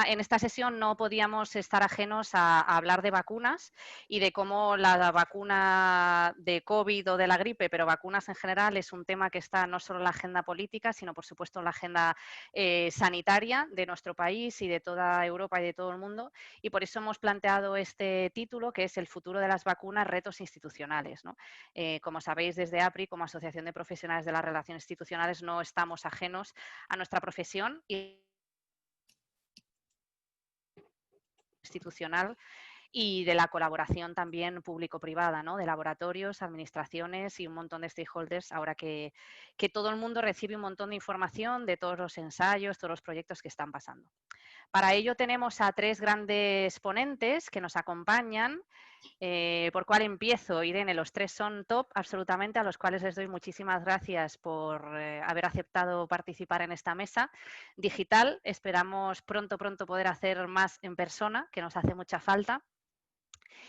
En esta sesión no podíamos estar ajenos a hablar de vacunas y de cómo la vacuna de COVID o de la gripe, pero vacunas en general, es un tema que está no solo en la agenda política, sino por supuesto en la agenda sanitaria de nuestro país y de toda Europa y de todo el mundo. Y por eso hemos planteado este título, que es El futuro de las vacunas, retos institucionales, ¿no? Como sabéis, desde APRI, como Asociación de Profesionales de las Relaciones Institucionales, no estamos ajenos a nuestra profesión y institucional y de la colaboración también público-privada, ¿no? De laboratorios, administraciones y un montón de stakeholders, ahora que todo el mundo recibe un montón de información de todos los ensayos, todos los proyectos que están pasando. Para ello tenemos a 3 grandes ponentes que nos acompañan. ¿Por cuál empiezo? Irene, los 3 son top absolutamente, a los cuales les doy muchísimas gracias por haber aceptado participar en esta mesa digital. Esperamos pronto poder hacer más en persona, que nos hace mucha falta.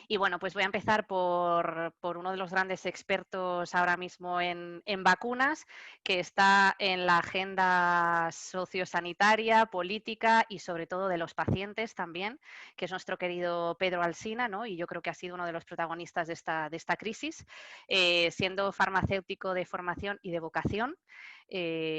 Y bueno, pues voy a empezar por uno de los grandes expertos ahora mismo en vacunas, que está en la agenda sociosanitaria, política y sobre todo de los pacientes también, que es nuestro querido Pedro Alsina, ¿no? Y yo creo que ha sido uno de los protagonistas de esta crisis, siendo farmacéutico de formación y de vocación.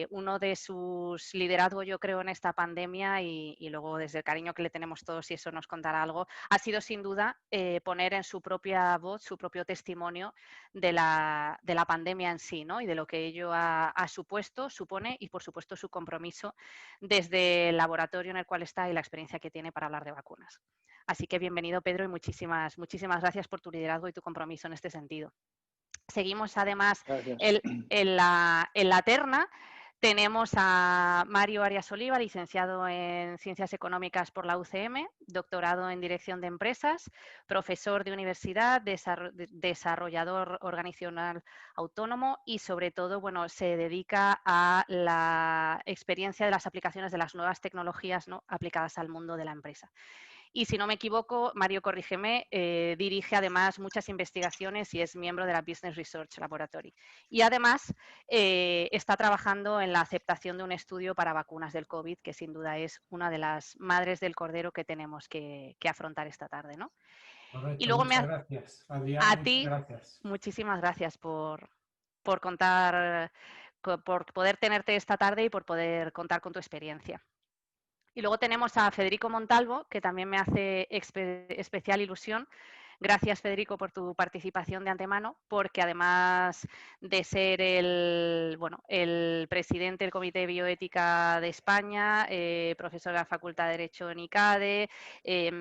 Uno de sus liderazgos, yo creo, en esta pandemia y luego desde el cariño que le tenemos todos, y eso nos contará algo, ha sido sin duda poner en su propia voz, su propio testimonio de la pandemia en sí, ¿no? Y de lo que ello ha supuesto, supone y por supuesto su compromiso desde el laboratorio en el cual está y la experiencia que tiene para hablar de vacunas. Así que bienvenido, Pedro, y muchísimas gracias por tu liderazgo y tu compromiso en este sentido. Seguimos además en la terna. Tenemos a Mario Arias Oliva, licenciado en Ciencias Económicas por la UCM, doctorado en Dirección de Empresas, profesor de universidad, desarrollador organizacional autónomo y sobre todo, bueno, se dedica a la experiencia de las aplicaciones de las nuevas tecnologías, ¿no?, aplicadas al mundo de la empresa. Y si no me equivoco, Mario, corrígeme, dirige además muchas investigaciones y es miembro de la Business Research Laboratory. Y además está trabajando en la aceptación de un estudio para vacunas del COVID, que sin duda es una de las madres del cordero que tenemos que afrontar esta tarde, ¿no? Correcto, Y luego muchas gracias, Adrián, a muchas ti, gracias. muchísimas gracias por contar, por poder tenerte esta tarde y por poder contar con tu experiencia. Y luego tenemos a Federico Montalvo, que también me hace especial ilusión. Gracias, Federico, por tu participación de antemano, porque además de ser el presidente del Comité de Bioética de España, profesor de la Facultad de Derecho en ICADE y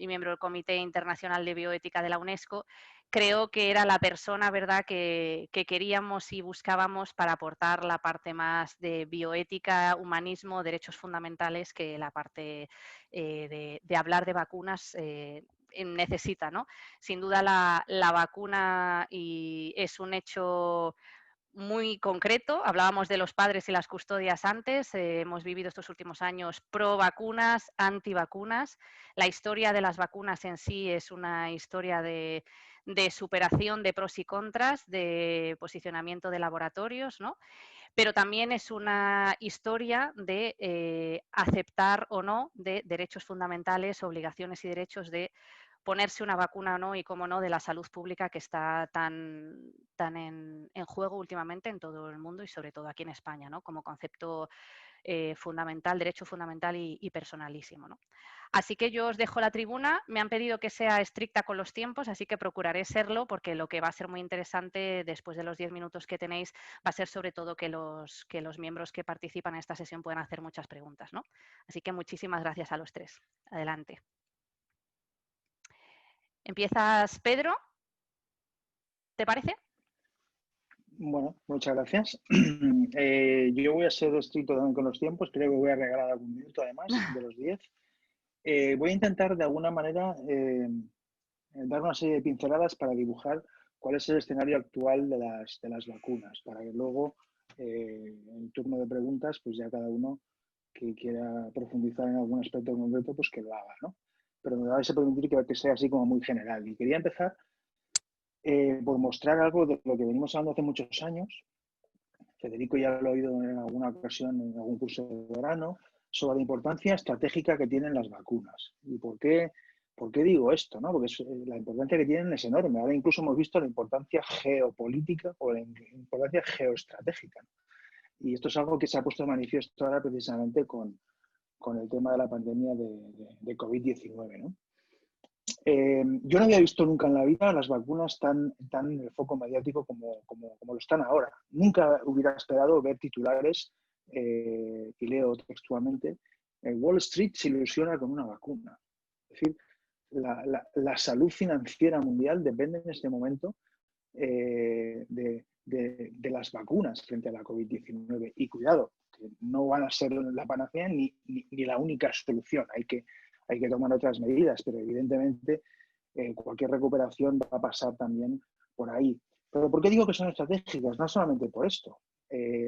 miembro del Comité Internacional de Bioética de la UNESCO, creo que era la persona, ¿verdad?, que queríamos y buscábamos para aportar la parte más de bioética, humanismo, derechos fundamentales, que la parte de hablar de vacunas necesita, ¿no? Sin duda la vacuna es un hecho muy concreto. Hablábamos de los padres y las custodias antes. Hemos vivido estos últimos años pro vacunas, anti vacunas. La historia de las vacunas en sí es una historia de superación de pros y contras, de posicionamiento de laboratorios, ¿no? Pero también es una historia de aceptar o no de derechos fundamentales, obligaciones y derechos de ponerse una vacuna o no, y cómo no, de la salud pública, que está tan en juego últimamente en todo el mundo y sobre todo aquí en España, ¿no?, como concepto fundamental, derecho fundamental y personalísimo, ¿no? Así que yo os dejo la tribuna. Me han pedido que sea estricta con los tiempos, así que procuraré serlo, porque lo que va a ser muy interesante después de los 10 minutos que tenéis va a ser sobre todo que los miembros que participan en esta sesión puedan hacer muchas preguntas, ¿no? Así que muchísimas gracias a los 3. Adelante. Empiezas, Pedro, ¿te parece? Bueno, muchas gracias. Yo voy a ser estricto también con los tiempos, creo que voy a regalar algún minuto además de los 10. Voy a intentar de alguna manera dar una serie de pinceladas para dibujar cuál es el escenario actual de las vacunas, para que luego en turno de preguntas pues ya cada uno que quiera profundizar en algún aspecto concreto pues que lo haga, ¿no? Pero me vais a permitir que sea así como muy general. Y quería empezar por mostrar algo de lo que venimos hablando hace muchos años. Federico ya lo ha oído en alguna ocasión en algún curso de verano, sobre la importancia estratégica que tienen las vacunas. ¿Y por qué digo esto? ¿No? Porque la importancia que tienen es enorme. Ahora incluso hemos visto la importancia geopolítica o la importancia geoestratégica, ¿no? Y esto es algo que se ha puesto de manifiesto ahora precisamente con el tema de la pandemia de COVID-19, ¿no? Yo no había visto nunca en la vida las vacunas tan en el foco mediático como lo están ahora. Nunca hubiera esperado ver titulares, y leo textualmente, Wall Street se ilusiona con una vacuna. Es decir, la salud financiera mundial depende en este momento de las vacunas frente a la COVID-19. Y cuidado, que no van a ser la panacea ni la única solución. Hay que tomar otras medidas, pero evidentemente cualquier recuperación va a pasar también por ahí. Pero ¿por qué digo que son estratégicas? No solamente por esto,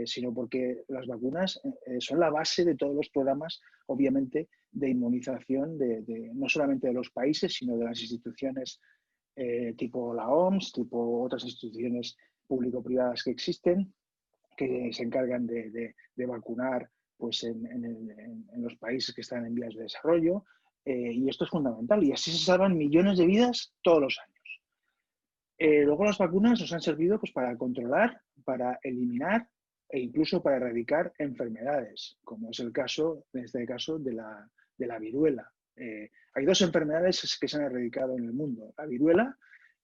sino porque las vacunas son la base de todos los programas, obviamente, de inmunización no solamente de los países, sino de las instituciones tipo la OMS, tipo otras instituciones público-privadas que existen, que se encargan de vacunar pues, en los países que están en vías de desarrollo. Y esto es fundamental. Y así se salvan millones de vidas todos los años. Luego las vacunas nos han servido pues, para controlar, para eliminar e incluso para erradicar enfermedades, como es el caso, en este caso, de la viruela. Hay dos enfermedades que se han erradicado en el mundo, la viruela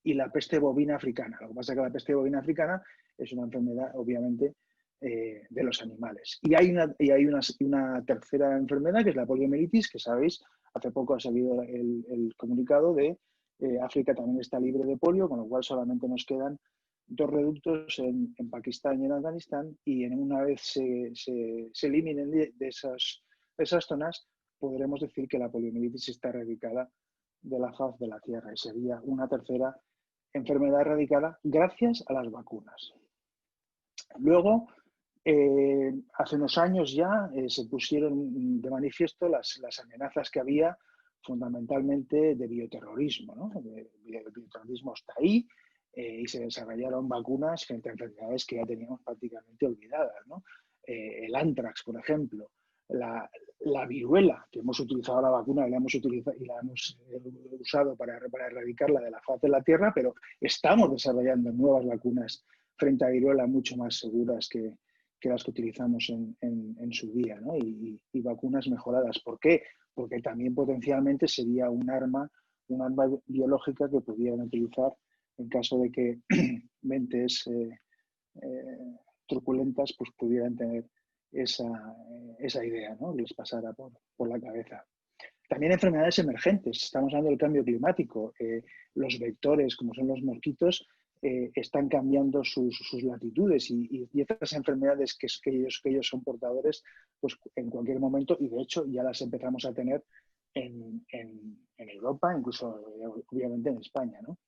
y la peste bovina africana. Lo que pasa es que la peste bovina africana es una enfermedad, obviamente, de los animales. Y hay una tercera enfermedad, que es la poliomielitis, que sabéis, hace poco ha salido el comunicado de África también está libre de polio, con lo cual solamente nos quedan 2 reductos en Pakistán y en Afganistán, y una vez se eliminen de esas zonas, podremos decir que la poliomielitis está erradicada de la faz de la Tierra, y sería una tercera enfermedad erradicada gracias a las vacunas. Luego, hace unos años ya se pusieron de manifiesto las amenazas que había fundamentalmente de bioterrorismo, ¿no? El bioterrorismo está ahí y se desarrollaron vacunas frente a enfermedades que ya teníamos prácticamente olvidadas, ¿no? El ántrax, por ejemplo, la viruela, que hemos utilizado la vacuna y la hemos usado para erradicarla de la faz de la Tierra, pero estamos desarrollando nuevas vacunas frente a viruela mucho más seguras que las que utilizamos en su día, ¿no? Y vacunas mejoradas. ¿Por qué? Porque también potencialmente sería un arma biológica que pudieran utilizar en caso de que mentes truculentas pues pudieran tener esa idea, ¿no? Les pasara por la cabeza. También enfermedades emergentes. Estamos hablando del cambio climático. Los vectores, como son los mosquitos, están cambiando sus latitudes y estas enfermedades que ellos son portadores, pues en cualquier momento, y de hecho ya las empezamos a tener en Europa, incluso obviamente en España, ¿no?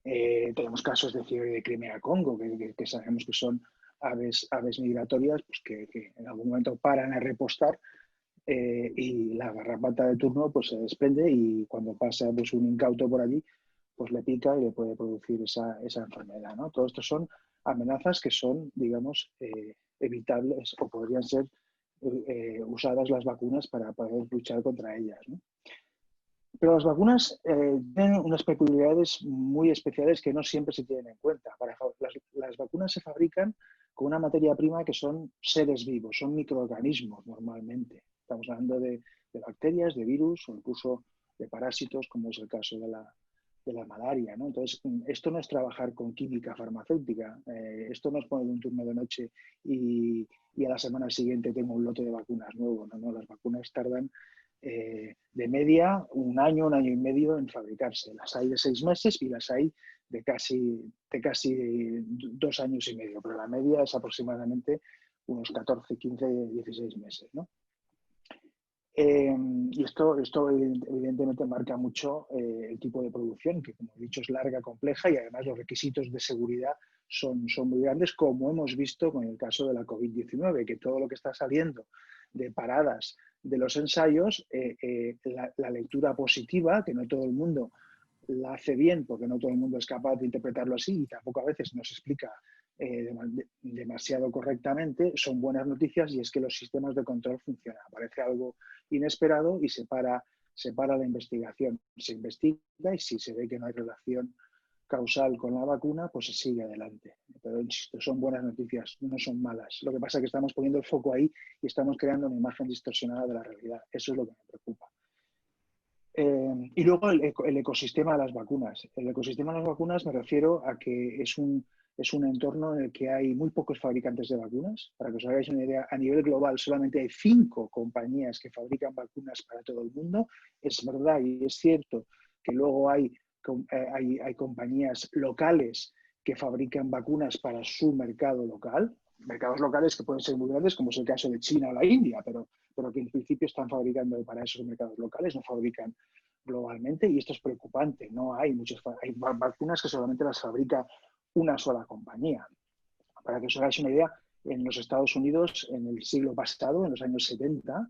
Tenemos casos de fiebre de Crimea-Congo, que sabemos que son aves migratorias pues que en algún momento paran a repostar y la garrapata de turno pues se desprende y cuando pasa pues, un incauto por allí pues le pica y le puede producir esa enfermedad, ¿no? Todo esto son amenazas que son, digamos, evitables o podrían ser usadas las vacunas para poder luchar contra ellas, ¿no? Pero las vacunas tienen unas peculiaridades muy especiales que no siempre se tienen en cuenta. Las vacunas se fabrican con una materia prima que son seres vivos, son microorganismos normalmente. Estamos hablando de bacterias, de virus o incluso de parásitos, como es el caso de la malaria, ¿no? Entonces, esto no es trabajar con química farmacéutica, esto no es poner un turno de noche y a la semana siguiente tengo un lote de vacunas nuevo, no, las vacunas tardan de media un año y medio en fabricarse. Las hay de 6 meses y las hay de casi 2 años y medio, pero la media es aproximadamente unos 14, 15, 16 meses, ¿no? Y esto evidentemente marca mucho el tipo de producción, que como he dicho es larga, compleja y además los requisitos de seguridad son muy grandes, como hemos visto con el caso de la COVID-19, que todo lo que está saliendo de paradas de los ensayos, la lectura positiva, que no todo el mundo la hace bien, porque no todo el mundo es capaz de interpretarlo así y tampoco a veces nos explica demasiado correctamente, son buenas noticias, y es que los sistemas de control funcionan. Aparece algo inesperado y se para la investigación. Se investiga y si se ve que no hay relación causal con la vacuna, pues se sigue adelante. Pero insisto, son buenas noticias, no son malas. Lo que pasa es que estamos poniendo el foco ahí y estamos creando una imagen distorsionada de la realidad. Eso es lo que me preocupa. Y luego el ecosistema de las vacunas. El ecosistema de las vacunas me refiero a que es un entorno en el que hay muy pocos fabricantes de vacunas. Para que os hagáis una idea, a nivel global solamente hay 5 compañías que fabrican vacunas para todo el mundo. Es verdad y es cierto que luego hay compañías locales que fabrican vacunas para su mercado local. Mercados locales que pueden ser muy grandes, como es el caso de China o la India, pero que en principio están fabricando para esos mercados locales, no fabrican globalmente, y esto es preocupante. No hay hay vacunas que solamente las fabrica una sola compañía. Para que os hagáis una idea, en los Estados Unidos, en el siglo pasado, en los años 70,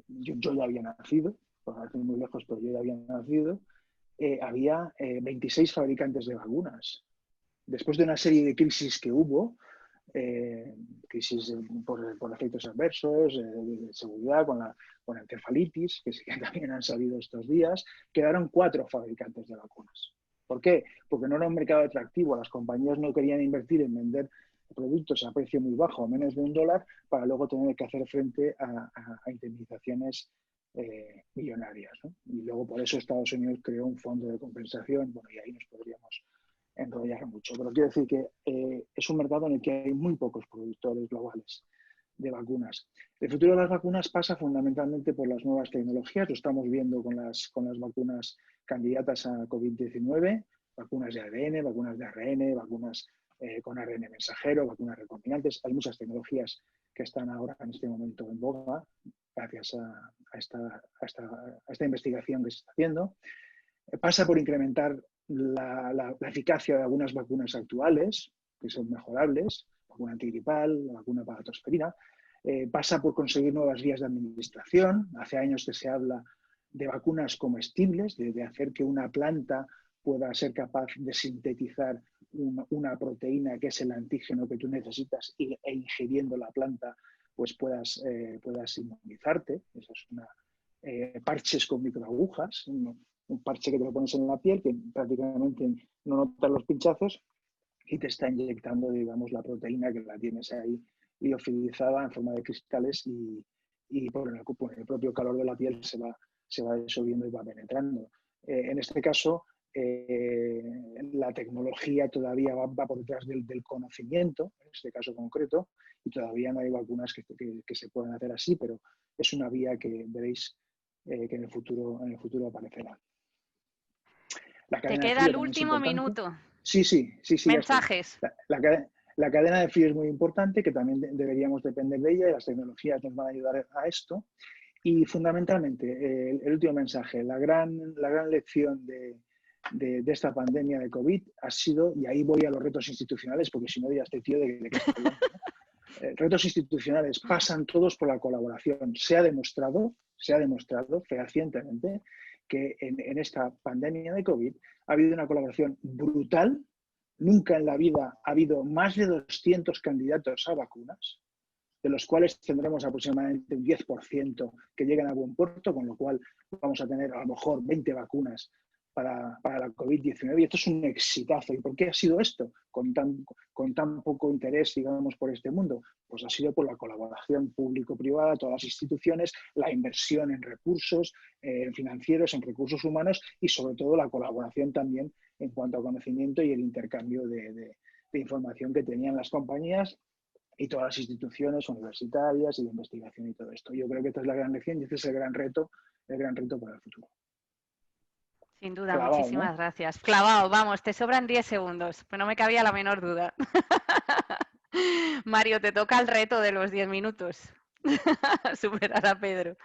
yo ya había nacido, por no muy lejos, pero yo ya había nacido, había 26 fabricantes de vacunas. Después de una serie de crisis que hubo, crisis por efectos adversos, de seguridad, con la encefalitis, que también han salido estos días, quedaron 4 fabricantes de vacunas. ¿Por qué? Porque no era un mercado atractivo. Las compañías no querían invertir en vender productos a precio muy bajo, a menos de $1, para luego tener que hacer frente a indemnizaciones millonarias, ¿no? Y luego por eso Estados Unidos creó un fondo de compensación. Bueno, y ahí nos podríamos enrollar mucho, pero quiero decir que es un mercado en el que hay muy pocos productores globales de vacunas. El futuro de las vacunas pasa fundamentalmente por las nuevas tecnologías. Lo estamos viendo con las vacunas candidatas a COVID-19, vacunas de ADN, vacunas de ARN, vacunas con ARN mensajero, vacunas recombinantes. Hay muchas tecnologías que están ahora en este momento en boga gracias a esta investigación que se está haciendo. Pasa por incrementar la eficacia de algunas vacunas actuales, que son mejorables, la vacuna antigripal, la vacuna para la tosferina. Pasa por conseguir nuevas vías de administración. Hace años que se habla de vacunas comestibles, de hacer que una planta pueda ser capaz de sintetizar una proteína que es el antígeno que tú necesitas, e ingiriendo la planta pues puedas inmunizarte. Eso es parches con microagujas, un parche que te lo pones en la piel, que prácticamente no notas los pinchazos y te está inyectando, digamos, la proteína que la tienes ahí liofilizada en forma de cristales, y por el propio calor de la piel se va disolviendo y va penetrando. En este caso, la tecnología todavía va por detrás del conocimiento, en este caso concreto, y todavía no hay vacunas que se puedan hacer así, pero es una vía que veréis que en el futuro aparecerá. Te queda el último minuto. Sí. Mensajes. La cadena de frío es muy importante, que también deberíamos depender de ella, y las tecnologías nos van a ayudar a esto. Y fundamentalmente, el último mensaje, la gran lección de esta pandemia de COVID ha sido, y ahí voy a los retos institucionales, porque si no dirá este tío de qué estoy hablando, ¿no? Retos institucionales pasan todos por la colaboración. Se ha demostrado fehacientemente que en esta pandemia de COVID ha habido una colaboración brutal. Nunca en la vida ha habido más de 200 candidatos a vacunas, de los cuales tendremos aproximadamente un 10% que lleguen a buen puerto, con lo cual vamos a tener a lo mejor 20 vacunas para la COVID-19, y esto es un exitazo. ¿Y por qué ha sido esto con tan poco interés, digamos, por este mundo? Pues ha sido por la colaboración público-privada, todas las instituciones, la inversión en recursos financieros, en recursos humanos, y sobre todo la colaboración también en cuanto a conocimiento y el intercambio de información que tenían las compañías y todas las instituciones universitarias y de investigación y todo esto. Yo creo que esta es la gran lección y este es el gran reto para el futuro. Sin duda, clavado, muchísimas ¿no? Gracias. Clavado, vamos, te sobran 10 segundos, pues no me cabía la menor duda. Mario, te toca el reto de los 10 minutos. Superar a Pedro.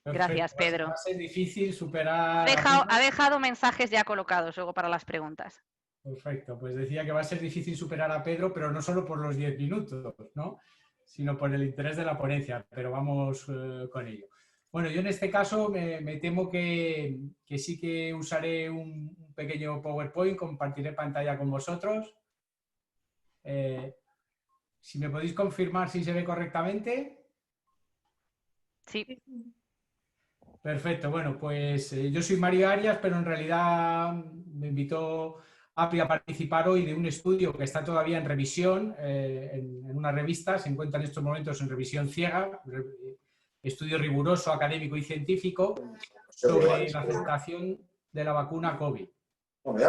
Perfecto. Gracias, Pedro. Va a ser difícil superar Ha dejado mensajes ya colocados luego para las preguntas. Perfecto, pues decía que va a ser difícil superar a Pedro, pero no solo por los 10 minutos, ¿no? Sino por el interés de la ponencia, pero vamos con ello. Bueno, yo en este caso me temo que sí que usaré un pequeño PowerPoint, compartiré pantalla con vosotros. Si me podéis confirmar si se ve correctamente. Sí. Perfecto, bueno, pues yo soy Mario Arias, pero en realidad me invitó API a participar hoy de un estudio que está todavía en revisión en una revista, se encuentra en estos momentos en revisión ciega, estudio riguroso, académico y científico sobre la aceptación de la vacuna COVID. Por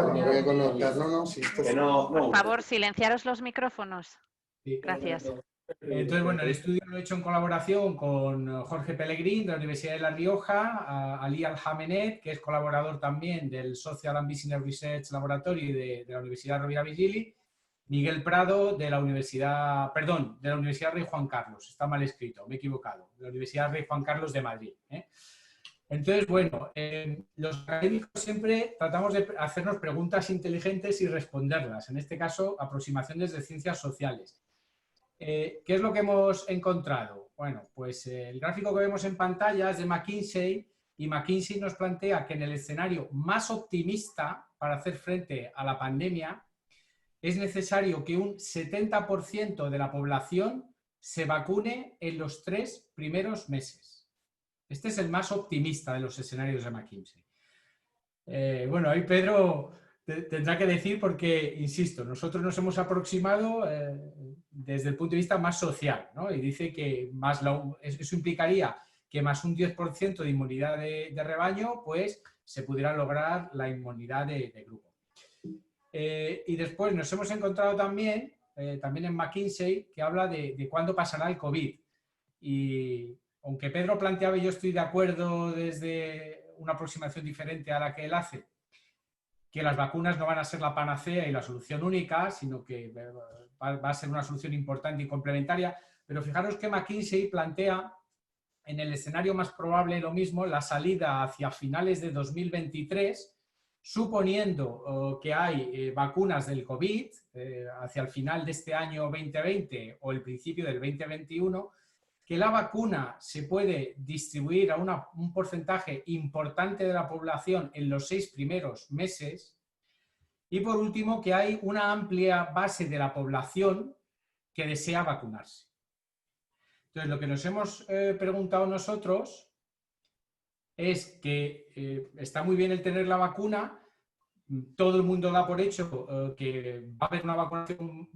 favor, silenciaros los micrófonos. Sí. Gracias. Entonces, bueno, el estudio lo he hecho en colaboración con Jorge Pellegrín de la Universidad de La Rioja, Ali Al-Jamenet, que es colaborador también del Social and Business Research Laboratory de la Universidad Rovira i Virgili, Miguel Prado de la Universidad, perdón, de la Universidad Rey Juan Carlos, está mal escrito, me he equivocado, de la Universidad Rey Juan Carlos de Madrid. Entonces, bueno, los académicos siempre tratamos de hacernos preguntas inteligentes y responderlas, en este caso, aproximaciones de ciencias sociales. ¿Qué es lo que hemos encontrado? Bueno, pues el gráfico que vemos en pantalla es de McKinsey y McKinsey nos plantea que en el escenario más optimista para hacer frente a la pandemia es necesario que un 70% de la población se vacune en los 3 primeros meses. Este es el más optimista de los escenarios de McKinsey. Bueno, ahí Pedro tendrá que decir porque, insisto, nosotros nos hemos aproximado desde el punto de vista más social, ¿no? Y dice que eso implicaría que más un 10% de inmunidad de rebaño, pues se pudiera lograr la inmunidad de grupo. Y después nos hemos encontrado también en McKinsey, que habla de cuándo pasará el COVID. Y aunque Pedro planteaba, y yo estoy de acuerdo desde una aproximación diferente a la que él hace, que las vacunas no van a ser la panacea y la solución única, sino que va a ser una solución importante y complementaria. Pero fijaros que McKinsey plantea en el escenario más probable lo mismo, la salida hacia finales de 2023, suponiendo que hay vacunas del COVID hacia el final de este año 2020 o el principio del 2021, que la vacuna se puede distribuir a un porcentaje importante de la población en los 6 primeros meses y, por último, que hay una amplia base de la población que desea vacunarse. Entonces, lo que nos hemos preguntado nosotros es que está muy bien el tener la vacuna, todo el mundo da por hecho que va a haber una vacunación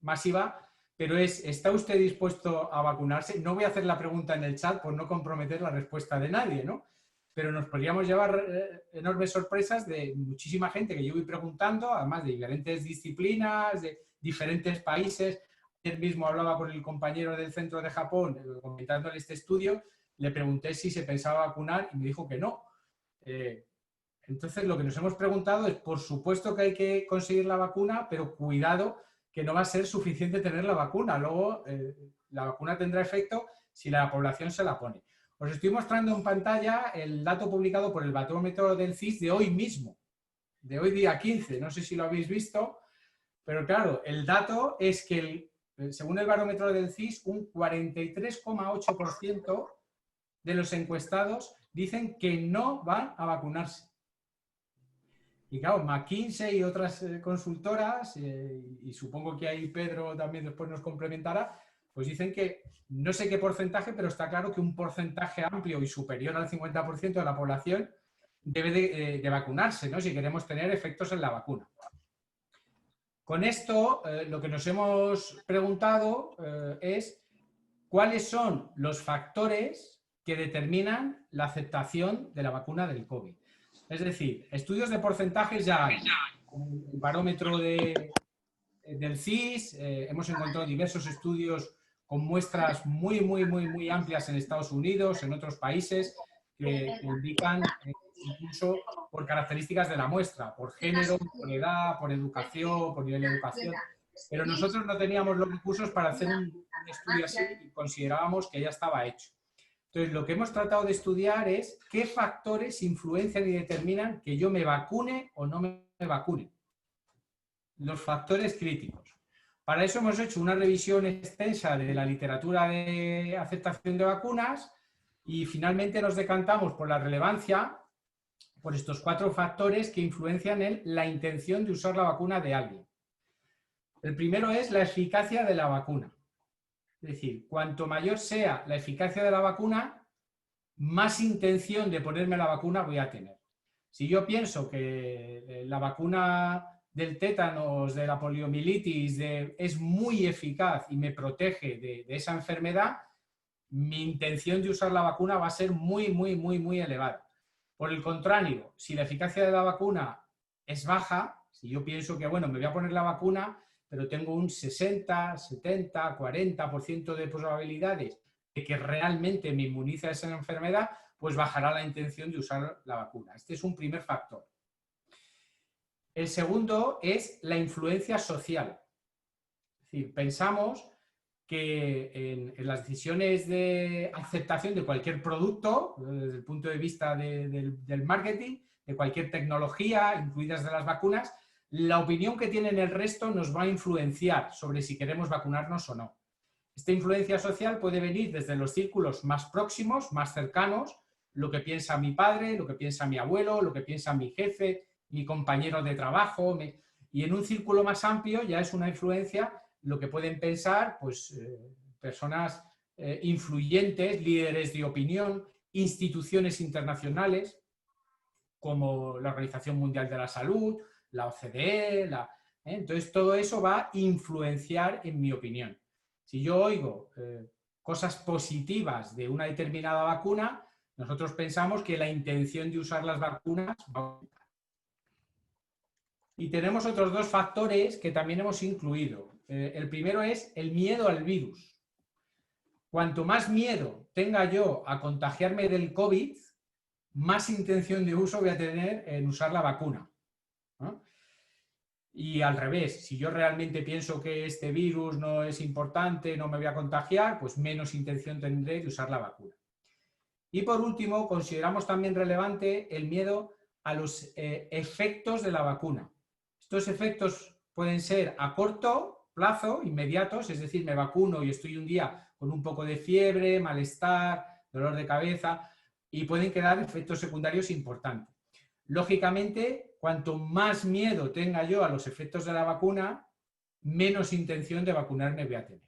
masiva, pero ¿está usted dispuesto a vacunarse? No voy a hacer la pregunta en el chat por no comprometer la respuesta de nadie, ¿no? Pero nos podríamos llevar enormes sorpresas de muchísima gente que yo voy preguntando, además de diferentes disciplinas, de diferentes países. Ayer mismo hablaba con el compañero del centro de Japón, comentándole este estudio, le pregunté si se pensaba vacunar y me dijo que no. Entonces, lo que nos hemos preguntado es, por supuesto que hay que conseguir la vacuna, pero cuidado, que no va a ser suficiente tener la vacuna. Luego, la vacuna tendrá efecto si la población se la pone. Os estoy mostrando en pantalla el dato publicado por el barómetro del CIS de hoy mismo, de hoy día 15. No sé si lo habéis visto, pero claro, el dato es que, según el barómetro del CIS, un 43,8% de los encuestados dicen que no van a vacunarse. Y claro, McKinsey y otras consultoras, y supongo que ahí Pedro también después nos complementará, pues dicen que no sé qué porcentaje, pero está claro que un porcentaje amplio y superior al 50% de la población debe de vacunarse, ¿no? Si queremos tener efectos en la vacuna. Con esto, lo que nos hemos preguntado es cuáles son los factores que determinan la aceptación de la vacuna del COVID. Es decir, estudios de porcentajes ya hay. El barómetro del CIS, hemos encontrado diversos estudios con muestras muy amplias en Estados Unidos, en otros países, que indican incluso por características de la muestra, por género, por edad, por educación, por nivel de educación. Pero nosotros no teníamos los recursos para hacer un estudio así y considerábamos que ya estaba hecho. Entonces, lo que hemos tratado de estudiar es qué factores influencian y determinan que yo me vacune o no me vacune. Los factores críticos. Para eso hemos hecho una revisión extensa de la literatura de aceptación de vacunas y finalmente nos decantamos por la relevancia, por estos 4 factores que influencian en la intención de usar la vacuna de alguien. El primero es la eficacia de la vacuna. Es decir, cuanto mayor sea la eficacia de la vacuna, más intención de ponerme la vacuna voy a tener. Si yo pienso que la vacuna del tétanos, de la poliomielitis, es muy eficaz y me protege de esa enfermedad, mi intención de usar la vacuna va a ser muy, muy, muy, muy elevada. Por el contrario, si la eficacia de la vacuna es baja, si yo pienso que, bueno, me voy a poner la vacuna, pero tengo un 60, 70, 40% de probabilidades de que realmente me inmunice a esa enfermedad, pues bajará la intención de usar la vacuna. Este es un primer factor. El segundo es la influencia social. Es decir, pensamos que en las decisiones de aceptación de cualquier producto, desde el punto de vista del marketing, de cualquier tecnología, incluidas de las vacunas, la opinión que tienen el resto nos va a influenciar sobre si queremos vacunarnos o no. Esta influencia social puede venir desde los círculos más próximos, más cercanos, lo que piensa mi padre, lo que piensa mi abuelo, lo que piensa mi jefe, mi compañero de trabajo, y en un círculo más amplio ya es una influencia lo que pueden pensar pues, personas influyentes, líderes de opinión, instituciones internacionales como la Organización Mundial de la Salud, la OCDE, entonces todo eso va a influenciar en mi opinión. Si yo oigo cosas positivas de una determinada vacuna, nosotros pensamos que la intención de usar las vacunas va a aumentar. Y tenemos otros dos factores que también hemos incluido. El primero es el miedo al virus. Cuanto más miedo tenga yo a contagiarme del COVID, más intención de uso voy a tener en usar la vacuna, ¿no? Y al revés, si yo realmente pienso que este virus no es importante, no me voy a contagiar, pues menos intención tendré de usar la vacuna. Y por último, consideramos también relevante el miedo a los efectos de la vacuna. Estos efectos pueden ser a corto plazo, inmediatos, es decir, me vacuno y estoy un día con un poco de fiebre, malestar, dolor de cabeza, y pueden quedar efectos secundarios importantes. Lógicamente, cuanto más miedo tenga yo a los efectos de la vacuna, menos intención de vacunarme voy a tener.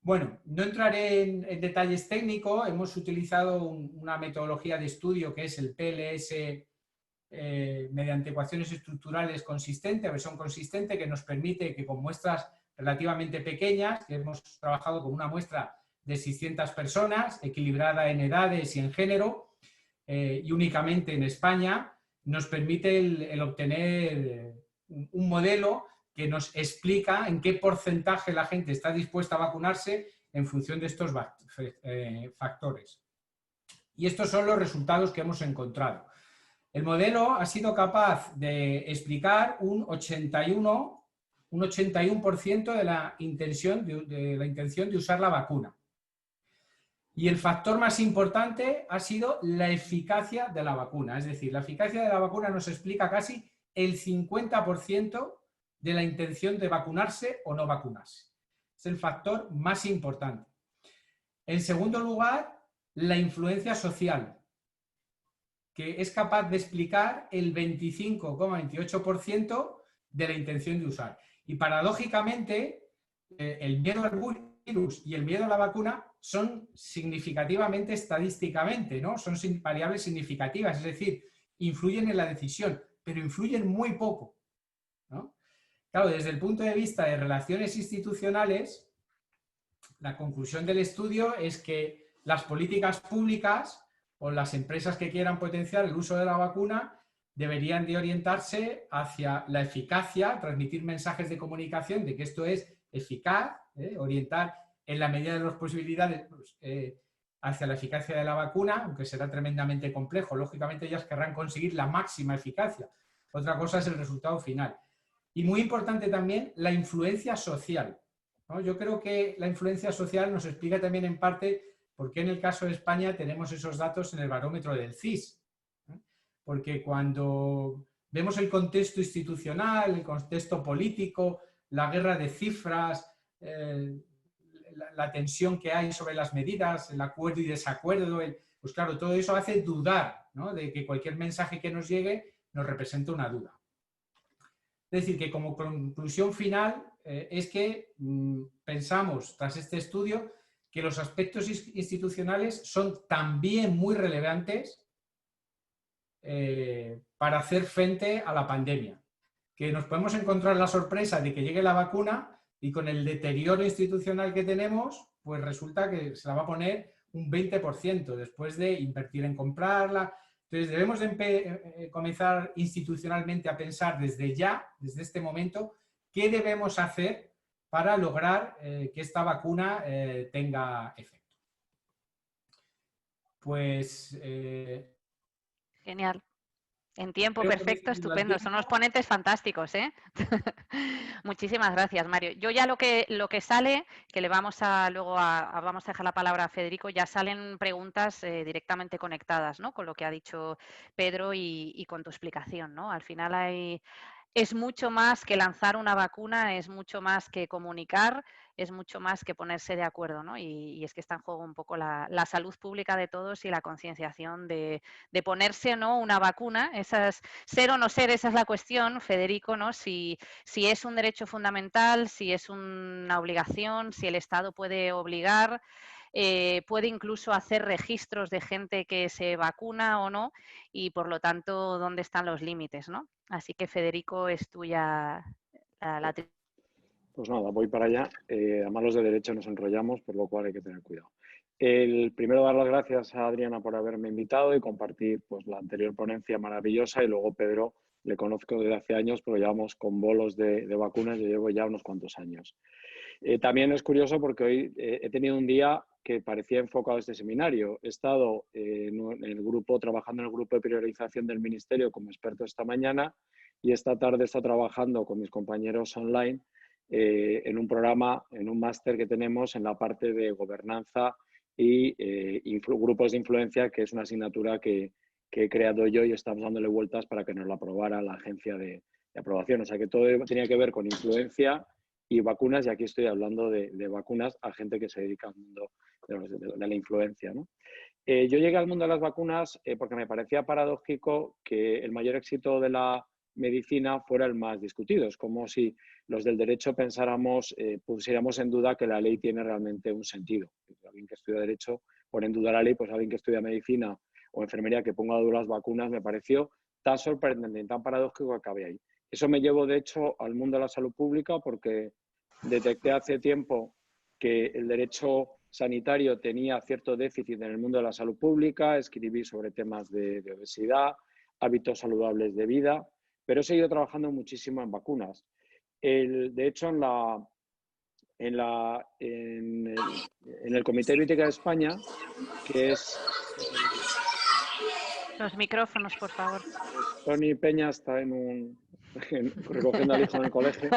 Bueno, no entraré en detalles técnicos, hemos utilizado una metodología de estudio que es el PLS mediante ecuaciones estructurales consistente, versión consistente, que nos permite que con muestras relativamente pequeñas, que hemos trabajado con una muestra de 600 personas, equilibrada en edades y en género, y únicamente en España, nos permite el obtener un modelo que nos explica en qué porcentaje la gente está dispuesta a vacunarse en función de estos factores. Y estos son los resultados que hemos encontrado. El modelo ha sido capaz de explicar un 81% de la intención de usar la vacuna. Y el factor más importante ha sido la eficacia de la vacuna. Es decir, la eficacia de la vacuna nos explica casi el 50% de la intención de vacunarse o no vacunarse. Es el factor más importante. En segundo lugar, la influencia social, que es capaz de explicar el 25,28% de la intención de usar. Y paradójicamente, el miedo al virus y el miedo a la vacuna son significativamente estadísticamente, ¿no? Son variables significativas, es decir, influyen en la decisión, pero influyen muy poco, ¿no? Claro, desde el punto de vista de relaciones institucionales, la conclusión del estudio es que las políticas públicas o las empresas que quieran potenciar el uso de la vacuna deberían de orientarse hacia la eficacia, transmitir mensajes de comunicación de que esto es eficaz, orientar en la medida de las posibilidades hacia la eficacia de la vacuna, aunque será tremendamente complejo. Lógicamente ellas querrán conseguir la máxima eficacia. Otra cosa es el resultado final. Y muy importante también la influencia social, ¿no? Yo creo que la influencia social nos explica también en parte por qué en el caso de España tenemos esos datos en el barómetro del CIS. Porque cuando vemos el contexto institucional, el contexto político, la guerra de cifras, la tensión que hay sobre las medidas, el acuerdo y desacuerdo, pues claro, todo eso hace dudar, ¿no?, de que cualquier mensaje que nos llegue nos representa una duda. Es decir, que como conclusión final es que pensamos, tras este estudio, que los aspectos institucionales son también muy relevantes para hacer frente a la pandemia. Que nos podemos encontrar la sorpresa de que llegue la vacuna y con el deterioro institucional que tenemos, pues resulta que se la va a poner un 20% después de invertir en comprarla. Entonces debemos comenzar institucionalmente a pensar desde ya, desde este momento, qué debemos hacer para lograr que esta vacuna tenga efecto. Pues... Genial. En tiempo, creo que me he perfecto, seguido al estupendo. Son tiempo. unos ponentes fantásticos, ¿eh? Muchísimas gracias, Mario. Yo ya lo que sale, que le vamos a luego vamos a dejar la palabra a Federico, ya salen preguntas directamente conectadas, ¿no? Con lo que ha dicho Pedro y con tu explicación, ¿no? Al final es mucho más que lanzar una vacuna, es mucho más que comunicar, es mucho más que ponerse de acuerdo, ¿no? Y es que está en juego un poco la salud pública de todos y la concienciación de ponerse o no una vacuna. Ser o no ser, esa es la cuestión, Federico, ¿no? Si es un derecho fundamental, si es una obligación, si el Estado puede obligar, puede incluso hacer registros de gente que se vacuna o no, y por lo tanto, ¿dónde están los límites, ¿no? Así que, Federico, es tuya la Pues nada, voy para allá. A malos de derecho nos enrollamos, por lo cual hay que tener cuidado. El primero, dar las gracias a Adriana por haberme invitado y compartir pues, la anterior ponencia maravillosa. Y luego Pedro, le conozco desde hace años, pero llevamos con bolos de vacunas, yo llevo ya unos cuantos años. También es curioso porque hoy he tenido un día que parecía enfocado a este seminario. He estado trabajando en el grupo de priorización del Ministerio como experto esta mañana y esta tarde he estado trabajando con mis compañeros online en un programa, en un máster que tenemos en la parte de gobernanza y grupos de influencia, que es una asignatura que he creado yo y estamos dándole vueltas para que nos la aprobara la agencia de aprobación. O sea que todo tenía que ver con influencia y vacunas, y aquí estoy hablando de vacunas a gente que se dedica al mundo de la influencia, ¿no? Yo llegué al mundo de las vacunas porque me parecía paradójico que el mayor éxito de la medicina fuera el más discutido. Es como si los del derecho pusiéramos en duda que la ley tiene realmente un sentido. Alguien que estudia derecho pone en duda la ley, pues alguien que estudia medicina o enfermería que ponga a duda las vacunas me pareció tan sorprendente y tan paradójico que acabé ahí. Eso me llevó, de hecho, al mundo de la salud pública porque detecté hace tiempo que el derecho sanitario tenía cierto déficit en el mundo de la salud pública, escribí sobre temas de obesidad, hábitos saludables de vida, pero he seguido trabajando muchísimo en vacunas. De hecho, en el Comité de Bioética de España, que es... Los micrófonos, por favor. Tony Peña está recogiendo al hijo en el colegio.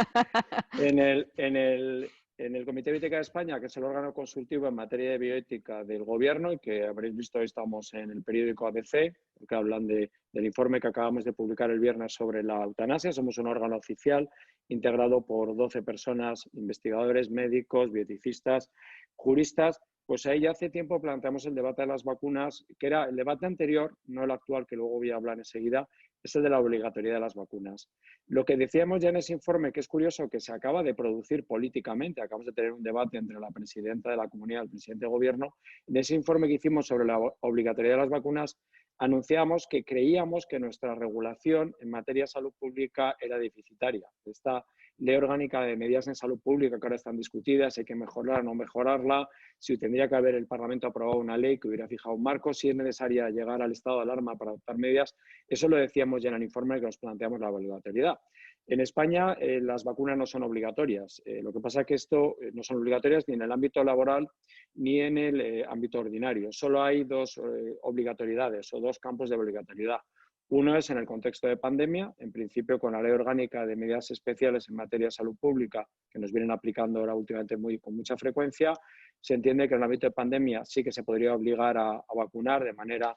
En el Comité de Bioética de España, que es el órgano consultivo en materia de bioética del Gobierno, y que habréis visto, hoy estamos en el periódico ABC, que hablan del informe que acabamos de publicar el viernes sobre la eutanasia. Somos un órgano oficial integrado por 12 personas, investigadores, médicos, bioeticistas, juristas. Pues ahí ya hace tiempo planteamos el debate de las vacunas, que era el debate anterior, no el actual, que luego voy a hablar enseguida, es el de la obligatoriedad de las vacunas. Lo que decíamos ya en ese informe, que es curioso que se acaba de producir políticamente, acabamos de tener un debate entre la presidenta de la comunidad y el presidente de gobierno, en ese informe que hicimos sobre la obligatoriedad de las vacunas, anunciamos que creíamos que nuestra regulación en materia de salud pública era deficitaria. Esta ley orgánica de medidas en salud pública que ahora están discutidas, si hay que mejorarla o no mejorarla, si tendría que haber el Parlamento aprobado una ley que hubiera fijado un marco, si es necesaria llegar al estado de alarma para adoptar medidas, eso lo decíamos ya en el informe que nos planteamos la obligatoriedad. En España las vacunas no son obligatorias. Lo que pasa es que esto no son obligatorias ni en el ámbito laboral ni en el ámbito ordinario. Solo hay dos obligatoriedades o dos campos de obligatoriedad. Uno es en el contexto de pandemia, en principio con la Ley Orgánica de Medidas Especiales en materia de salud pública, que nos vienen aplicando ahora últimamente con mucha frecuencia. Se entiende que en el ámbito de pandemia sí que se podría obligar a vacunar de manera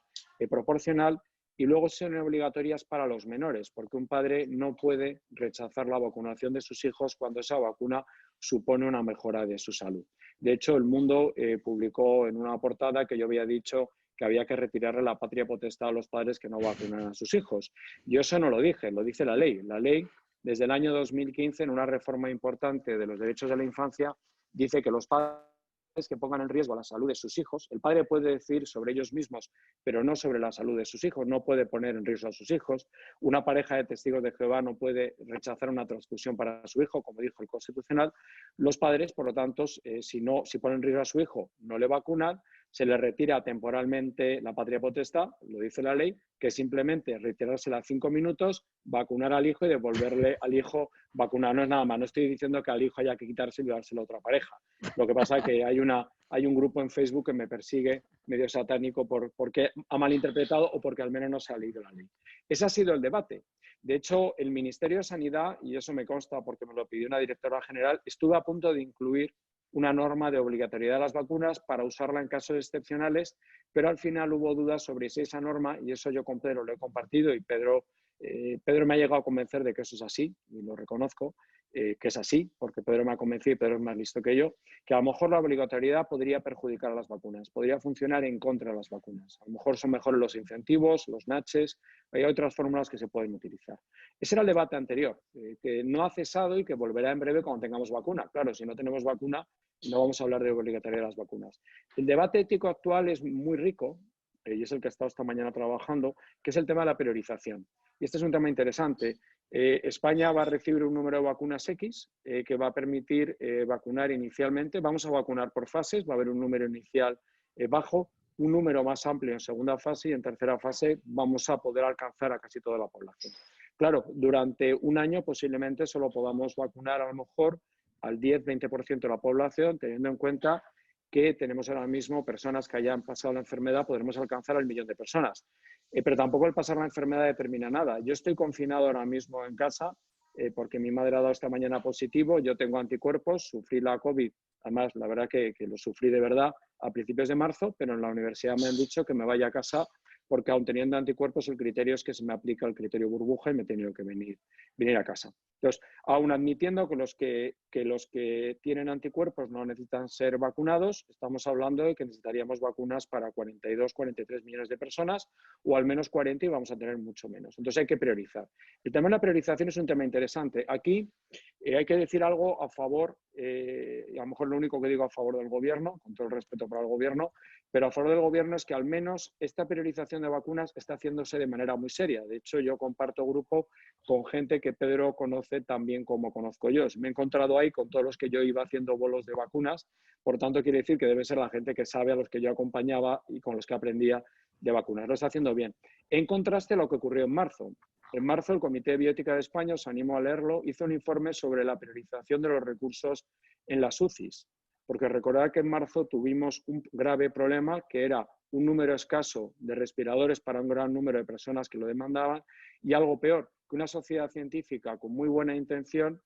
proporcional, y luego son obligatorias para los menores, porque un padre no puede rechazar la vacunación de sus hijos cuando esa vacuna supone una mejora de su salud. De hecho, El Mundo publicó en una portada que yo había dicho que había que retirarle la patria potestad a los padres que no vacunan a sus hijos. Yo eso no lo dije, lo dice la ley. La ley desde el año 2015, en una reforma importante de los derechos de la infancia, dice que los padres que pongan en riesgo la salud de sus hijos, el padre puede decidir sobre ellos mismos, pero no sobre la salud de sus hijos, no puede poner en riesgo a sus hijos. Una pareja de testigos de Jehová no puede rechazar una transfusión para su hijo, como dijo el Constitucional. Los padres, por lo tanto, si ponen en riesgo a su hijo, no le vacunan, se le retira temporalmente la patria potestad, lo dice la ley, que simplemente retirársela 5 minutos, vacunar al hijo y devolverle al hijo vacunar. No es nada más, no estoy diciendo que al hijo haya que quitárselo y dárselo a otra pareja. Lo que pasa es que hay un grupo en Facebook que me persigue medio satánico porque ha malinterpretado o porque al menos no se ha leído la ley. Ese ha sido el debate. De hecho, el Ministerio de Sanidad, y eso me consta porque me lo pidió una directora general, estuvo a punto de incluir una norma de obligatoriedad de las vacunas para usarla en casos excepcionales, pero al final hubo dudas sobre si esa norma, y eso yo con Pedro lo he compartido y Pedro me ha llegado a convencer de que eso es así, y lo reconozco, que es así, porque Pedro me ha convencido y Pedro es más listo que yo, que a lo mejor la obligatoriedad podría perjudicar a las vacunas, podría funcionar en contra de las vacunas. A lo mejor son mejores los incentivos, los natches, hay otras fórmulas que se pueden utilizar. Ese era el debate anterior, que no ha cesado y que volverá en breve cuando tengamos vacuna. Claro, si no tenemos vacuna, no vamos a hablar de obligatoriedad de las vacunas. El debate ético actual es muy rico, y es el que he estado esta mañana trabajando, que es el tema de la priorización. Y este es un tema interesante. España va a recibir un número de vacunas X que va a permitir vacunar inicialmente. Vamos a vacunar por fases, va a haber un número inicial bajo, un número más amplio en segunda fase y en tercera fase vamos a poder alcanzar a casi toda la población. Claro, durante un año posiblemente solo podamos vacunar a lo mejor al 10-20% de la población, teniendo en cuenta que tenemos ahora mismo personas que hayan pasado la enfermedad, podremos alcanzar al 1.000.000 de personas. Pero tampoco el pasar la enfermedad determina nada. Yo estoy confinado ahora mismo en casa porque mi madre ha dado esta mañana positivo, yo tengo anticuerpos, sufrí la COVID, además la verdad que lo sufrí de verdad a principios de marzo, pero en la universidad me han dicho que me vaya a casa porque aun teniendo anticuerpos el criterio es que se me aplica el criterio burbuja y me he tenido que venir a casa. Entonces, aun admitiendo que los que tienen anticuerpos no necesitan ser vacunados, estamos hablando de que necesitaríamos vacunas para 42, 43 millones de personas o al menos 40 y vamos a tener mucho menos. Entonces hay que priorizar. El tema de la priorización es un tema interesante. Aquí hay que decir algo a favor, y a lo mejor lo único que digo a favor del gobierno, con todo el respeto para el gobierno, pero a favor del gobierno es que al menos esta priorización de vacunas está haciéndose de manera muy seria. De hecho, yo comparto grupo con gente que Pedro conoce tan bien como conozco yo. Me he encontrado ahí con todos los que yo iba haciendo bolos de vacunas, por tanto quiere decir que debe ser la gente que sabe a los que yo acompañaba y con los que aprendía de vacunas. Lo está haciendo bien. En contraste a lo que ocurrió en marzo. En marzo el Comité de Bioética de España, os animo a leerlo, hizo un informe sobre la priorización de los recursos en las UCIs. Porque recordad que en marzo tuvimos un grave problema que era un número escaso de respiradores para un gran número de personas que lo demandaban y algo peor, que una sociedad científica con muy buena intención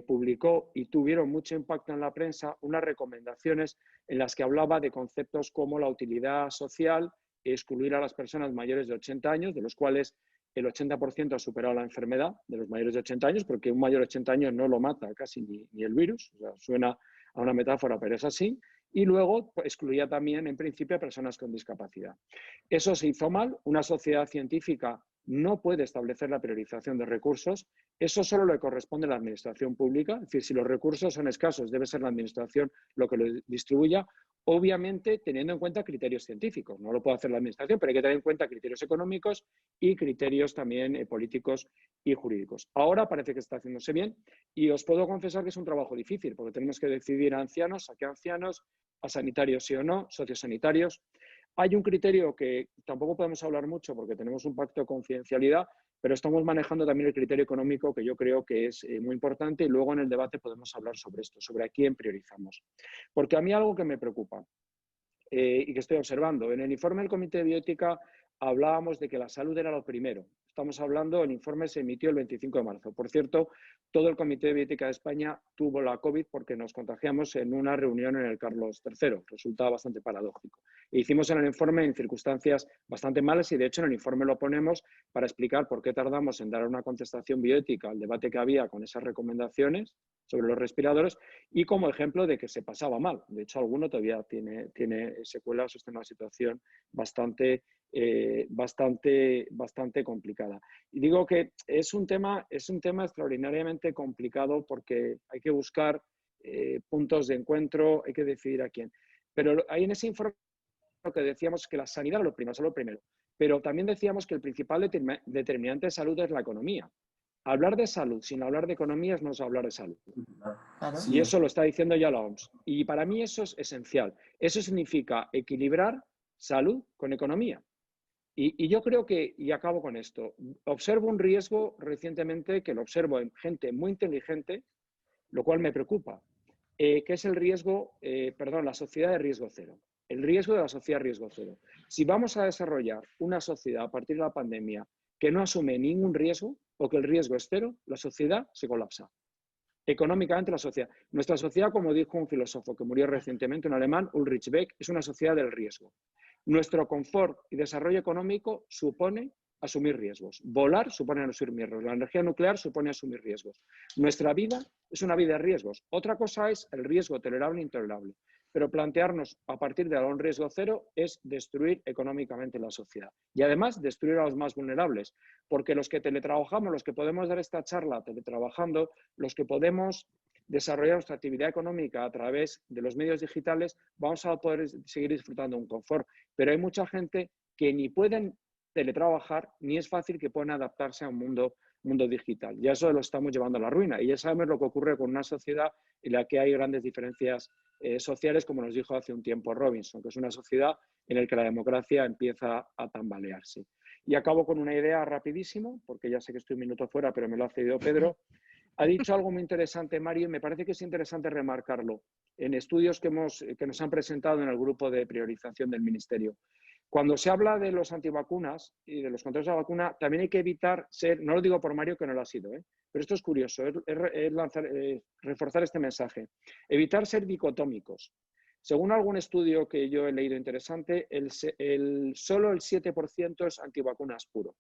publicó y tuvieron mucho impacto en la prensa unas recomendaciones en las que hablaba de conceptos como la utilidad social, excluir a las personas mayores de 80 años, de los cuales el 80% ha superado la enfermedad de los mayores de 80 años, porque un mayor de 80 años no lo mata casi ni el virus, o sea, suena a una metáfora, pero es así, y luego pues, excluía también, en principio, a personas con discapacidad. Eso se hizo mal, una sociedad científica no puede establecer la priorización de recursos, eso solo le corresponde a la administración pública, es decir, si los recursos son escasos, debe ser la administración lo que lo distribuya, obviamente teniendo en cuenta criterios científicos, no lo puede hacer la administración, pero hay que tener en cuenta criterios económicos y criterios también políticos y jurídicos. Ahora parece que está haciéndose bien y os puedo confesar que es un trabajo difícil, porque tenemos que decidir a ancianos, a qué ancianos, a sanitarios sí o no, sociosanitarios. Hay un criterio que tampoco podemos hablar mucho porque tenemos un pacto de confidencialidad, pero estamos manejando también el criterio económico que yo creo que es muy importante y luego en el debate podemos hablar sobre esto, sobre a quién priorizamos. Porque a mí algo que me preocupa y que estoy observando, en el informe del Comité de Bioética hablábamos de que la salud era lo primero. Estamos hablando, el informe se emitió el 25 de marzo. Por cierto, todo el Comité de Bioética de España tuvo la COVID porque nos contagiamos en una reunión en el Carlos III. Resultaba bastante paradójico. E hicimos en el informe en circunstancias bastante malas y, de hecho, en el informe lo ponemos para explicar por qué tardamos en dar una contestación bioética al debate que había con esas recomendaciones sobre los respiradores y como ejemplo de que se pasaba mal. De hecho, alguno todavía tiene secuelas, está en una situación bastante bastante complicada. Y digo que es un tema extraordinariamente complicado porque hay que buscar puntos de encuentro, hay que decidir a quién. Pero ahí en ese informe lo que decíamos que la sanidad es lo primero, pero también decíamos que el principal determinante de salud es la economía. Hablar de salud sin hablar de economías no es hablar de salud. Claro. Y eso lo está diciendo ya la OMS. Y para mí eso es esencial. Eso significa equilibrar salud con economía. Y yo creo que, y acabo con esto, observo un riesgo recientemente que lo observo en gente muy inteligente, lo cual me preocupa, que es el riesgo, la sociedad de riesgo cero. El riesgo de la sociedad de riesgo cero. Si vamos a desarrollar una sociedad a partir de la pandemia que no asume ningún riesgo o que el riesgo es cero, la sociedad se colapsa. Económicamente la sociedad. Nuestra sociedad, como dijo un filósofo que murió recientemente, un alemán, Ulrich Beck, es una sociedad del riesgo. Nuestro confort y desarrollo económico supone asumir riesgos. Volar supone asumir riesgos. La energía nuclear supone asumir riesgos. Nuestra vida es una vida de riesgos. Otra cosa es el riesgo tolerable e intolerable. Pero plantearnos a partir de un riesgo cero es destruir económicamente la sociedad. Y además destruir a los más vulnerables. Porque los que teletrabajamos, los que podemos dar esta charla teletrabajando, los que podemos desarrollar nuestra actividad económica a través de los medios digitales, vamos a poder seguir disfrutando de un confort. Pero hay mucha gente que ni pueden teletrabajar, ni es fácil que puedan adaptarse a un mundo digital. Y eso lo estamos llevando a la ruina. Y ya sabemos lo que ocurre con una sociedad en la que hay grandes diferencias sociales, como nos dijo hace un tiempo Robinson, que es una sociedad en la que la democracia empieza a tambalearse. Y acabo con una idea rapidísimo, porque ya sé que estoy un minuto fuera, pero me lo ha cedido Pedro. Ha dicho algo muy interesante, Mario, y me parece que es interesante remarcarlo en estudios que nos han presentado en el grupo de priorización del Ministerio. Cuando se habla de los antivacunas y de los contrarios a la vacuna, también hay que evitar ser, no lo digo por Mario que no lo ha sido, pero esto es curioso, es reforzar este mensaje. Evitar ser dicotómicos. Según algún estudio que yo he leído interesante, solo el 7% es antivacunas puro.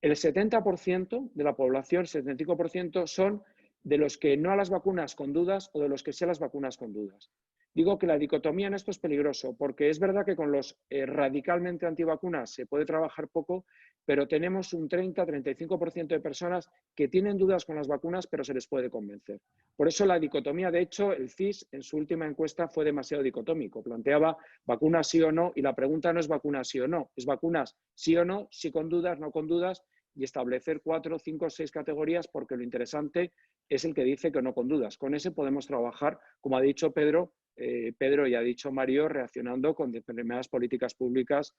El 70% de la población, 75%, son de los que no a las vacunas con dudas o de los que sí a las vacunas con dudas. Digo que la dicotomía en esto es peligroso, porque es verdad que con los radicalmente antivacunas se puede trabajar poco, pero tenemos un 30-35% de personas que tienen dudas con las vacunas, pero se les puede convencer. Por eso la dicotomía, de hecho, el CIS en su última encuesta fue demasiado dicotómico. Planteaba vacunas sí o no, y la pregunta no es vacunas sí o no, es vacunas sí o no, sí con dudas, no con dudas, y establecer 4, 5, 6 categorías, porque lo interesante es el que dice que no con dudas. Con ese podemos trabajar, como ha dicho Pedro y ha dicho Mario, reaccionando con determinadas políticas públicas,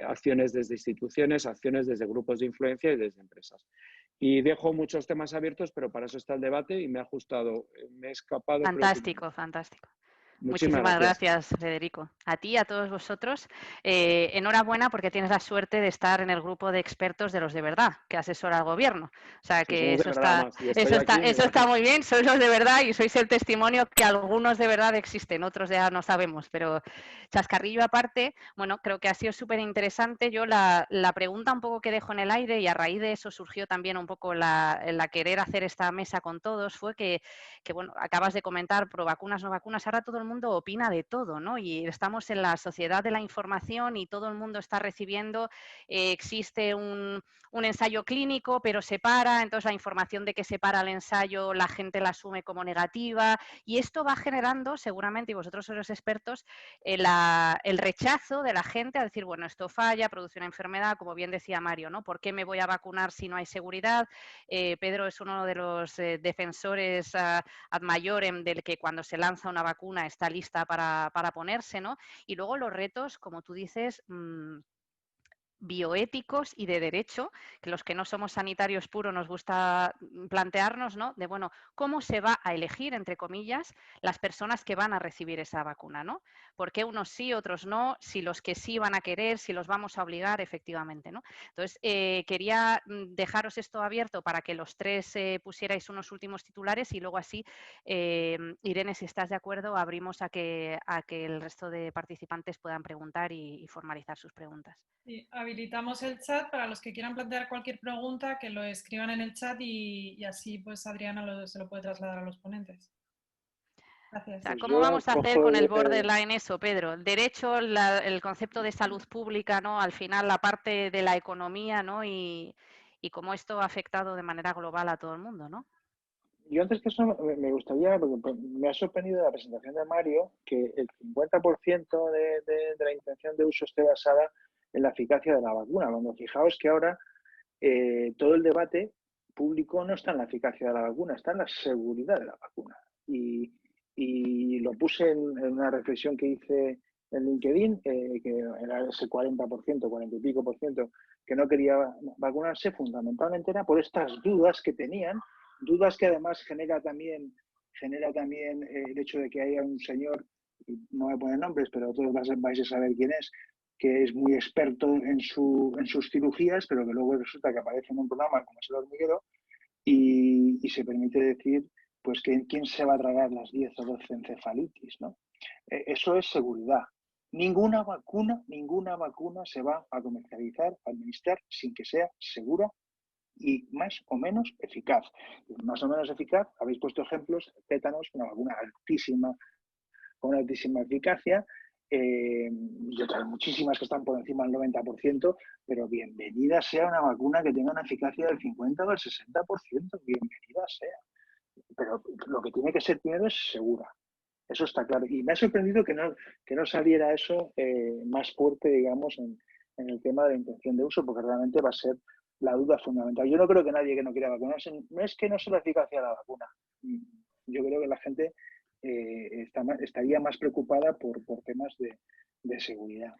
acciones desde instituciones, acciones desde grupos de influencia y desde empresas. Y dejo muchos temas abiertos, pero para eso está el debate y me ha ajustado, me he escapado. Fantástico, fantástico. Muchísimas gracias, Federico. A ti y a todos vosotros. Enhorabuena porque tienes la suerte de estar en el grupo de expertos de los de verdad, que asesora al gobierno. O sea que eso está muy bien, sois los de verdad y sois el testimonio que algunos de verdad existen, otros ya no sabemos, pero chascarrillo aparte, bueno, creo que ha sido súper interesante. Yo la pregunta un poco que dejo en el aire, y a raíz de eso surgió también un poco la querer hacer esta mesa con todos, fue que bueno, acabas de comentar pro vacunas, no vacunas, ahora todo el mundo opina de todo, ¿no? Y estamos en la sociedad de la información y todo el mundo está recibiendo, existe un ensayo clínico, pero se para, entonces la información de que se para el ensayo la gente la asume como negativa, y esto va generando seguramente, y vosotros sois los expertos, el rechazo de la gente a decir, bueno, esto falla, produce una enfermedad, como bien decía Mario, ¿no? ¿Por qué me voy a vacunar si no hay seguridad? Pedro es uno de los defensores ad maiorem del que cuando se lanza una vacuna está lista para ponerse, ¿no? Y luego los retos, como tú dices, bioéticos y de derecho, que los que no somos sanitarios puros nos gusta plantearnos, ¿no? De, bueno, ¿cómo se va a elegir, entre comillas, las personas que van a recibir esa vacuna, ¿no? ¿Por qué unos sí, otros no? Si los que sí van a querer, si los vamos a obligar, efectivamente, ¿no? Entonces, quería dejaros esto abierto para que los tres pusierais unos últimos titulares y luego así, Irene, si estás de acuerdo, abrimos a que el resto de participantes puedan preguntar y formalizar sus preguntas. Sí, habilitamos el chat para los que quieran plantear cualquier pregunta, que lo escriban en el chat y así pues Adriana se lo puede trasladar a los ponentes. Gracias. O sea, Pues ¿cómo yo vamos a hacer cojo con el borderline eso, Pedro? El derecho, el concepto de salud pública, ¿no? Al final, la parte de la economía, ¿no? Y cómo esto ha afectado de manera global a todo el mundo, ¿no? Yo antes que eso me gustaría, porque me ha sorprendido la presentación de Mario, que el 50% de la intención de uso esté basada en la eficacia de la vacuna. Cuando fijaos que ahora todo el debate público no está en la eficacia de la vacuna, está en la seguridad de la vacuna. Y lo puse en una reflexión que hice en LinkedIn, que era ese 40%, 40 y pico por ciento, que no quería vacunarse, fundamentalmente era por estas dudas que tenían, dudas que además genera también el hecho de que haya un señor, no voy a poner nombres, pero todos vais a saber quién es, que es muy experto en sus cirugías, pero que luego resulta que aparece en un programa como es El Hormiguero y se permite decir pues que quién se va a tragar las 10 o 12 encefalitis, ¿no? Eso es seguridad. Ninguna vacuna se va a comercializar, a administrar sin que sea segura y más o menos eficaz. Más o menos eficaz, habéis puesto ejemplos, tétanos, una vacuna altísima, con una altísima eficacia, y otras muchísimas que están por encima del 90%, pero bienvenida sea una vacuna que tenga una eficacia del 50 o del 60%, bienvenida sea. Pero lo que tiene que ser primero es segura. Eso está claro. Y me ha sorprendido que no saliera eso más fuerte, digamos, en el tema de la intención de uso, porque realmente va a ser la duda fundamental. Yo no creo que nadie que no quiera vacunarse, no es que no sea la eficacia de la vacuna. Yo creo que la gente estaría más preocupada por temas de seguridad.